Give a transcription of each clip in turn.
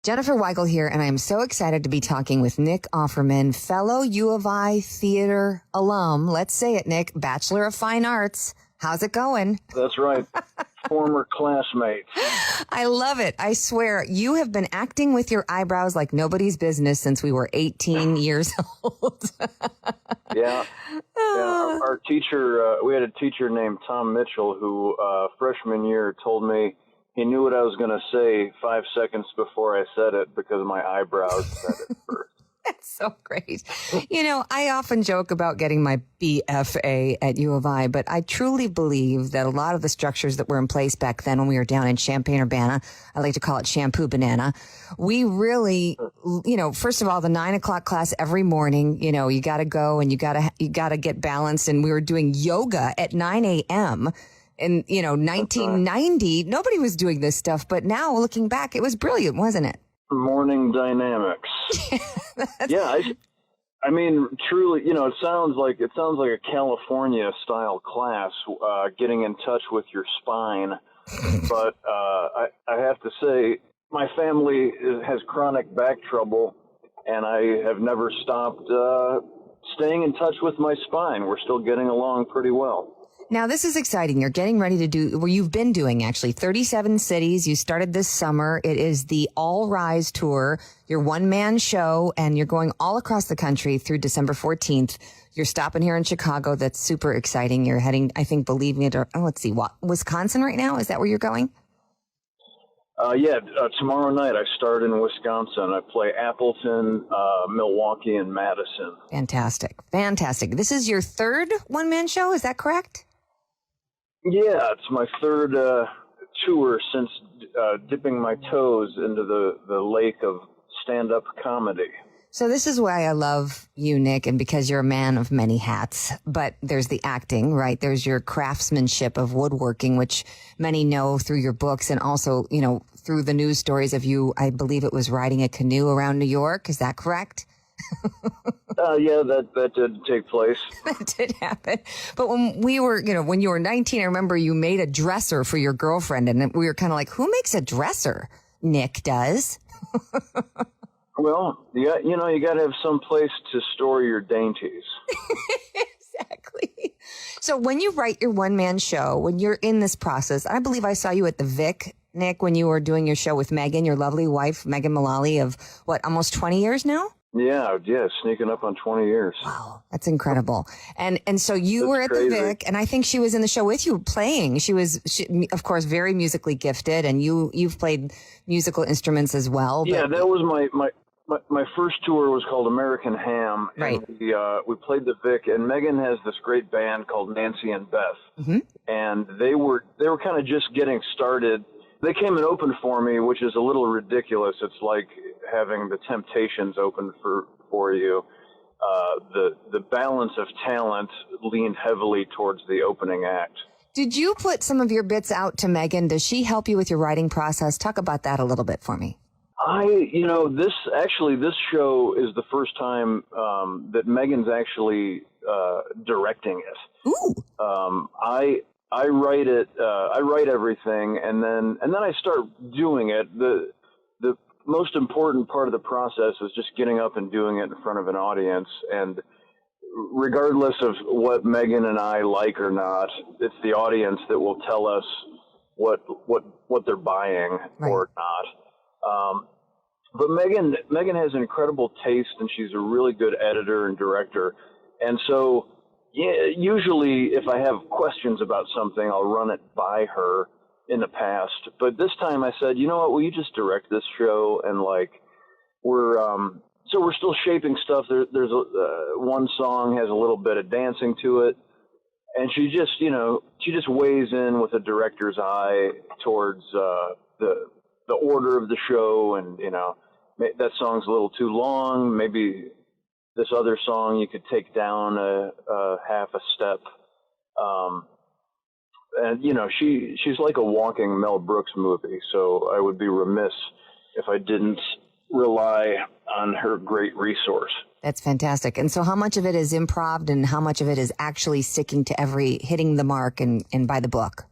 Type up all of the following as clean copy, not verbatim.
Jenniffer Weigel here, and I am so excited to be talking with Nick Offerman, fellow U of I theater alum. Let's say it, Nick, Bachelor of Fine Arts. How's it going? That's right. Former classmates. I love it. I swear, you have been acting with your eyebrows like nobody's business since we were 18 years old. Yeah. Our teacher, we had a teacher named Tom Mitchell who freshman year told me he knew what I was going to say 5 seconds before I said it because my eyebrows said it first. That's so great. You know, I often joke about getting my BFA at U of I, but I truly believe that a lot of the structures that were in place back then when we were down in Champaign-Urbana, I like to call it Shampoo Banana, we really, you know, first of all, the 9 o'clock class every morning, you know, you got to go and you got to get balanced. And we were doing yoga at 9 a.m. In, you know, 1990, nobody was doing this stuff. But now looking back, it was brilliant, wasn't it? Morning dynamics. Yeah, I mean, truly, you know, it sounds like a California style class, getting in touch with your spine. But I have to say, my family has chronic back trouble, and I have never stopped staying in touch with my spine. We're still getting along pretty well. Now, this is exciting. You're getting ready to do, well, you've been doing actually 37 cities. You started this summer. It is the All Rise Tour, your one-man show, and you're going all across the country through December 14th. You're stopping here in Chicago. That's super exciting. You're heading, I think, believe me, let's see, Wisconsin right now? Is that where you're going? Tomorrow night I start in Wisconsin. I play Appleton, Milwaukee, and Madison. Fantastic. This is your third one-man show, is that correct? Yeah, it's my third tour since dipping my toes into the lake of stand-up comedy. So this is why I love you, Nick, and because you're a man of many hats. But there's the acting, right? There's your craftsmanship of woodworking, which many know through your books and also, you know, through the news stories of you, I believe it was riding a canoe around New York. Is that correct? Yeah, that did take place. That did happen. But when we were, you know, when you were 19, I remember you made a dresser for your girlfriend, and we were kind of like, who makes a dresser? Nick does. Well, yeah, you know, you got to have some place to store your dainties. Exactly. So when you write your one-man show, when you're in this process, I believe I saw you at the Vic, Nick, when you were doing your show with Megan, your lovely wife, Megan Mullaly, of what, almost 20 years now? Yeah, sneaking up on 20 years. Wow, that's incredible. And so you were at the Vic, and I think she was in the show with you playing. She, of course, very musically gifted, and you've played musical instruments as well. Yeah, that was my first tour was called American Ham. Right. And we played the Vic, and Megan has this great band called Nancy and Beth. Mm-hmm. And they were kind of just getting started. They came and opened for me, which is a little ridiculous. It's like having the Temptations open for you. The balance of talent leaned heavily towards the opening act. Did you put some of your bits out to Megan? Does she help you with your writing process? Talk about that a little bit for me. This show is the first time that Megan's actually directing it. Ooh. I write it. I write everything, and then I start doing it. The most important part of the process is just getting up and doing it in front of an audience. And regardless of what Megan and I like or not, it's the audience that will tell us what they're buying or not. But Megan has incredible taste, and she's a really good editor and director. And so, yeah, usually if I have questions about something, I'll run it by her in the past. But this time I said, you know what, will you just direct this show? And we're still shaping stuff. There's one song has a little bit of dancing to it. And she just weighs in with a director's eye towards the order of the show. And, you know, that song's a little too long. Maybe this other song you could take down a half a step. And, you know, she's like a walking Mel Brooks movie, so I would be remiss if I didn't rely on her great resource. That's fantastic. And so how much of it is improv and how much of it is actually sticking to hitting the mark and by the book?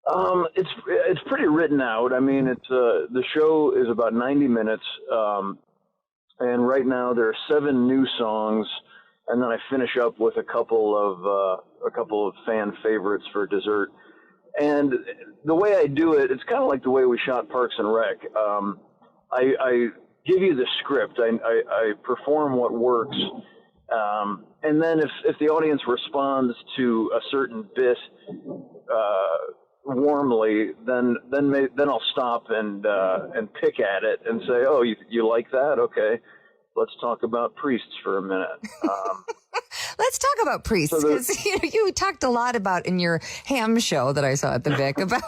It's pretty written out. I mean, it's the show is about 90 minutes, and right now there are 7 new songs, and then I finish up with a couple of fan favorites for dessert. And the way I do it, it's kind of like the way we shot Parks and Rec. I give you the script. I perform what works. And then if the audience responds to a certain bit warmly, then I'll stop and pick at it and say, oh, you like that? Okay, let's talk about priests for a minute. Let's talk about priests, because you talked a lot about in your ham show that I saw at the Vic about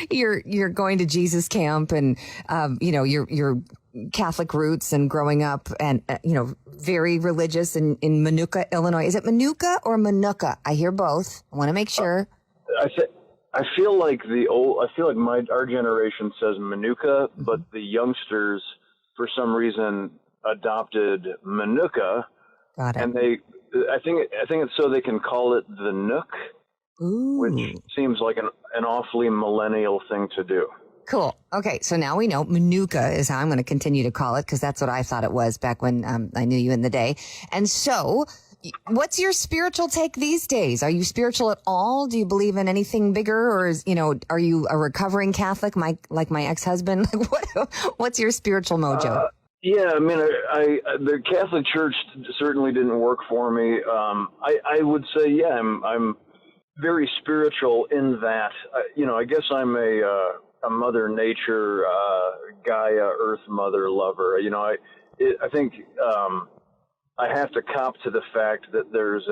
your going to Jesus camp and your Catholic roots and growing up and very religious in Minooka, Illinois. Is it Minooka or Minooka? I hear both. I want to make sure. I feel like our generation says Minooka, but the youngsters for some reason adopted Minooka. Got it. And I think it's so they can call it the Nook, which seems like an awfully millennial thing to do. Cool. Okay, so now we know Minooka is how I'm going to continue to call it, because that's what I thought it was back when I knew you in the day. And so, what's your spiritual take these days? Are you spiritual at all? Do you believe in anything bigger, or are you a recovering Catholic, like my ex-husband? What's your spiritual mojo? Yeah, I mean, the Catholic Church certainly didn't work for me. I would say, yeah, I'm very spiritual in that, I guess I'm a Mother Nature, Gaia, Earth Mother lover. I think I have to cop to the fact that there's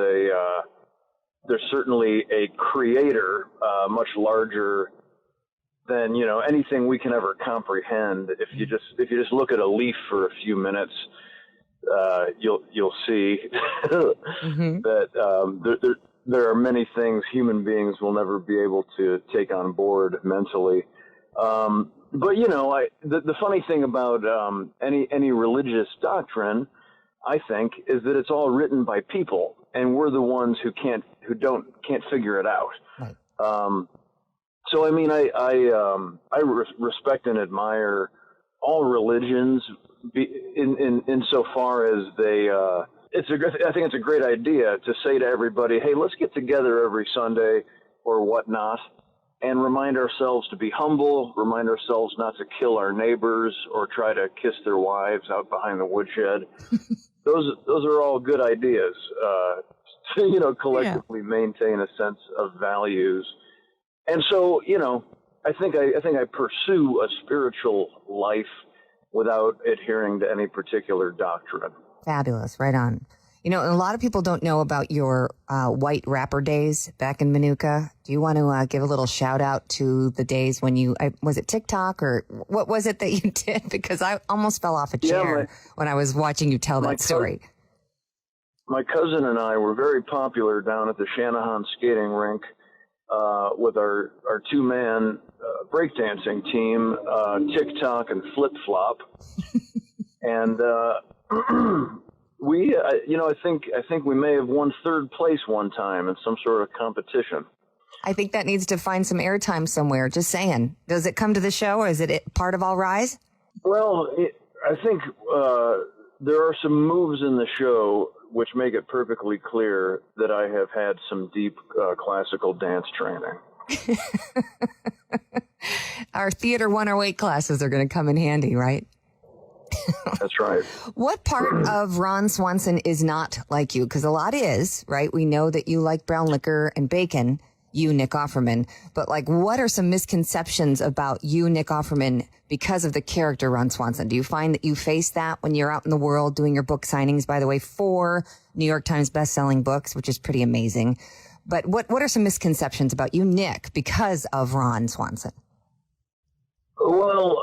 certainly a creator much larger than anything we can ever comprehend. If you just look at a leaf for a few minutes, you'll see that there are many things human beings will never be able to take on board mentally. But the funny thing about any religious doctrine, I think, is that it's all written by people, and we're the ones who can't figure it out. Right. So, I mean, I respect and admire all religions in so far as they, I think it's a great idea to say to everybody, hey, let's get together every Sunday or whatnot and remind ourselves to be humble, remind ourselves not to kill our neighbors or try to kiss their wives out behind the woodshed. Those are all good ideas to, collectively maintain a sense of values. And so, I think I pursue a spiritual life without adhering to any particular doctrine. Fabulous. Right on. A lot of people don't know about your white rapper days back in Minooka. Do you want to give a little shout out to the days when was it TikTok or what was it that you did? Because I almost fell off a chair when I was watching you tell that story. My cousin and I were very popular down at the Shanahan skating rink. With our 2-man breakdancing team, TikTok and Flip Flop, and we, I think we may have won 3rd place one time in some sort of competition. I think that needs to find some airtime somewhere. Just saying, does it come to the show, or is it part of All Rise? Well, I think there are some moves in the show which make it perfectly clear that I have had some deep classical dance training. Our Theater 108 classes are going to come in handy, right? That's right. What part of Ron Swanson is not like you? Because a lot is, right? We know that you like brown liquor and bacon, you, Nick Offerman. But, what are some misconceptions about you, Nick Offerman, because of the character Ron Swanson? Do you find that you face that when you're out in the world doing your book signings? By the way, 4 New York Times best-selling books, which is pretty amazing. But what are some misconceptions about you, Nick, because of Ron Swanson? Well,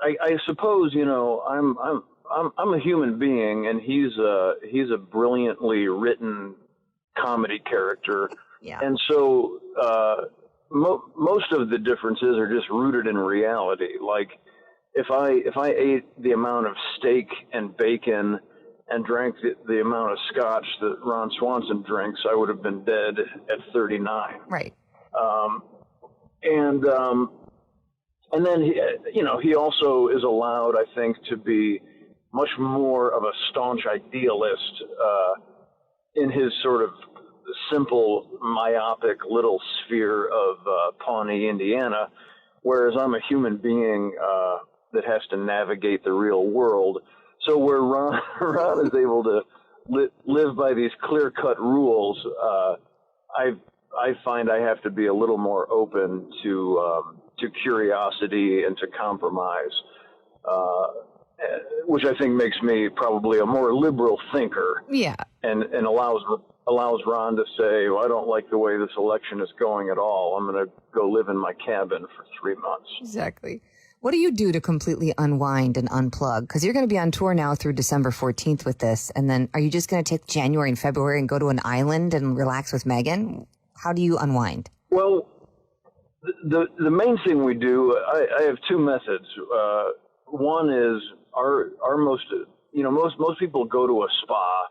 I suppose I'm a human being, and he's a brilliantly written comedy character, and so most of the differences are just rooted in reality. Like if I ate the amount of steak and bacon and drank the amount of scotch that Ron Swanson drinks, I would have been dead at 39. Right. And then he also is allowed, I think, to be much more of a staunch idealist in his sort of simple, myopic little sphere of Pawnee, Indiana, whereas I'm a human being that has to navigate the real world. So where Ron is able to live by these clear-cut rules, I find I have to be a little more open to curiosity and to compromise, which I think makes me probably a more liberal thinker. Yeah, and allows Ron to say, well, I don't like the way this election is going at all. I'm going to go live in my cabin for 3 months. Exactly. What do you do to completely unwind and unplug? Because you're going to be on tour now through December 14th with this. And then are you just going to take January and February and go to an island and relax with Megan? How do you unwind? Well, the main thing we do, I have two methods. One is our most people go to a spa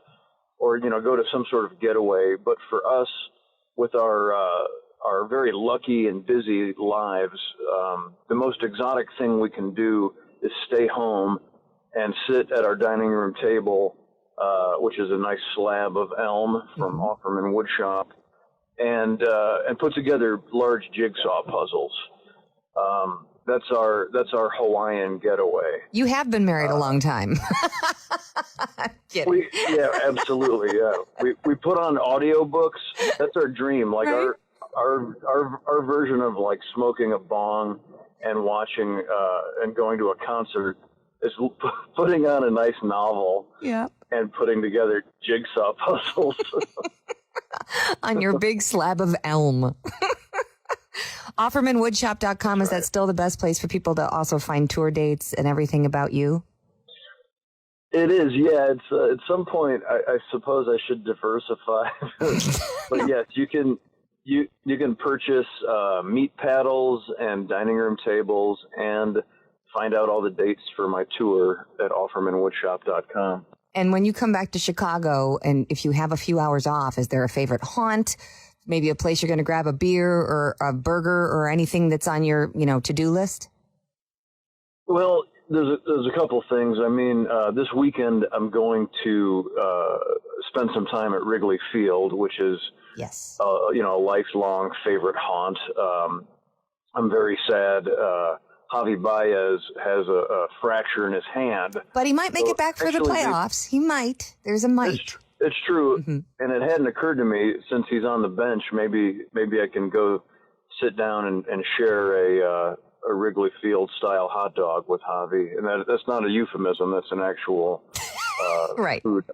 or, go to some sort of getaway. But for us, with our very lucky and busy lives, the most exotic thing we can do is stay home and sit at our dining room table, which is a nice slab of elm from Offerman Wood Shop, and put together large jigsaw puzzles. That's our Hawaiian getaway. You have been married a long time. Yeah, absolutely. Yeah, we put on audiobooks. That's our dream. Like right? our version of like smoking a bong and watching and going to a concert is putting on a nice novel. Yeah. And putting together jigsaw puzzles on your big slab of elm. OffermanWoodshop.com, is that still the best place for people to also find tour dates and everything about you? It is, yeah. It's at some point, I suppose I should diversify. But yes, you can purchase meat paddles and dining room tables and find out all the dates for my tour at OffermanWoodshop.com. And when you come back to Chicago, and if you have a few hours off, is there a favorite haunt? Maybe a place you're going to grab a beer or a burger or anything that's on your, to-do list? Well, there's a couple things. I mean, this weekend I'm going to spend some time at Wrigley Field, which is, yes, a lifelong favorite haunt. I'm very sad. Javi Baez has a fracture in his hand. But he might make it back for the playoffs. He might. There's a might. It's true. Mm-hmm. And it hadn't occurred to me, since he's on the bench, maybe I can go sit down and share a Wrigley Field style hot dog with Javi. And that's not a euphemism. That's an actual right. food.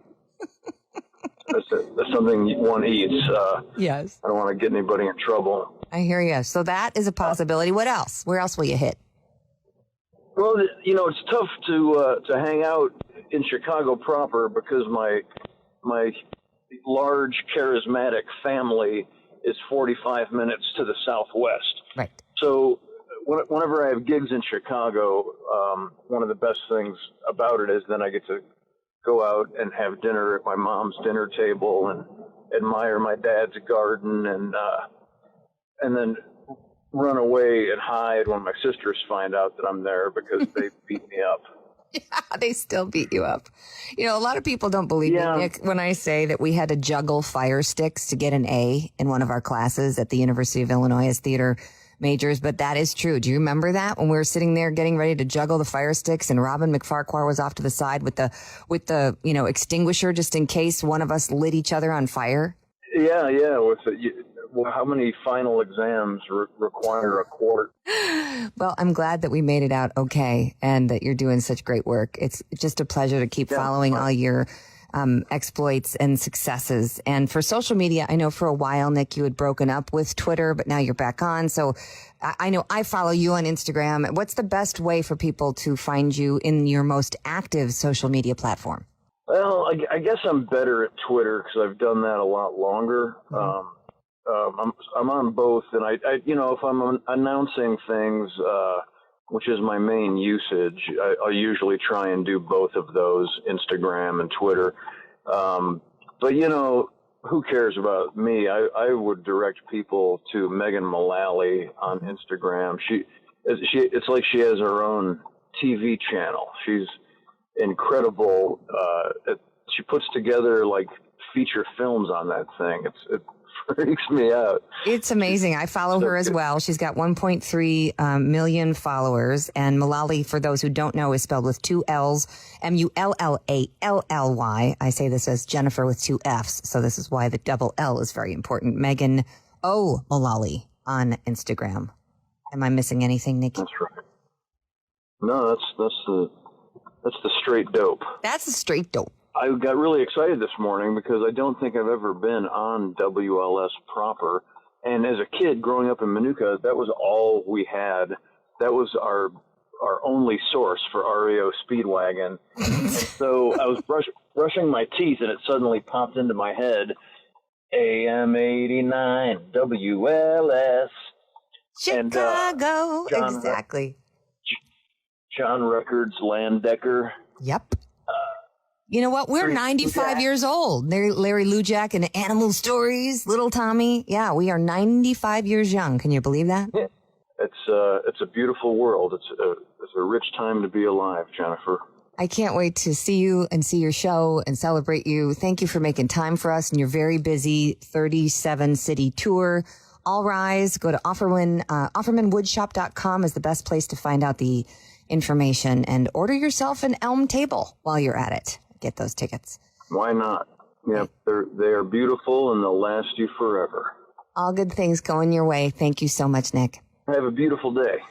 That's something one eats. Yes. I don't want to get anybody in trouble. I hear you. So that is a possibility. What else? Where else will you hit? Well, it's tough to hang out in Chicago proper because my large charismatic family is 45 minutes to the southwest. Right. So whenever I have gigs in Chicago, one of the best things about it is then I get to go out and have dinner at my mom's dinner table and admire my dad's garden and then run away and hide when my sisters find out that I'm there because they beat me up. Yeah, they still beat you up. A lot of people don't believe me, Nick, when I say that we had to juggle fire sticks to get an A in one of our classes at the University of Illinois as theater majors, but that is true. Do you remember that when we were sitting there getting ready to juggle the fire sticks and Robin McFarquhar was off to the side with the extinguisher just in case one of us lit each other on fire? Yeah. How many final exams require a quart? Well, I'm glad that we made it out okay and that you're doing such great work. It's just a pleasure to keep following all your exploits and successes. And for social media, I know for a while, Nick, you had broken up with Twitter, but now you're back on. So I know I follow you on Instagram. What's the best way for people to find you in your most active social media platform? Well, I guess I'm better at Twitter because I've done that a lot longer. Mm-hmm. I'm on both, and I if I'm announcing things, which is my main usage, I usually try and do both of those, Instagram and Twitter. But who cares about me? I would direct people to Megan Mullally on Instagram. It's like she has her own TV channel. She's incredible. She puts together like feature films on that thing. It freaks me out. It's amazing. I follow her as well. She's got 1.3 million followers. And Mullaly, for those who don't know, is spelled with 2 L's, Mullally. I say this as Jenniffer with 2 F's. So this is why the double L is very important. Megan O. Mullaly on Instagram. Am I missing anything, Nick? That's right. No, that's the straight dope. That's the straight dope. I got really excited this morning because I don't think I've ever been on WLS proper. And as a kid growing up in Manuka, that was all we had. That was our only source for REO Speedwagon. And so I was brushing my teeth, and it suddenly popped into my head, AM 89 WLS. Chicago. And, exactly. John Records, Landecker. Yep. You know what? We're 95 years old. Larry Lujak and Animal Stories, Little Tommy. Yeah, we are 95 years young. Can you believe that? Yeah. It's a beautiful world. It's a rich time to be alive, Jenniffer. I can't wait to see you and see your show and celebrate you. Thank you for making time for us and your very busy 37-city tour. All rise. Go to OffermanWoodshop.com is the best place to find out the information, and order yourself an elm table while you're at it. Get those tickets. Why not? Yeah, they are beautiful and they'll last you forever. All good things going your way. Thank you so much, Nick. Have a beautiful day.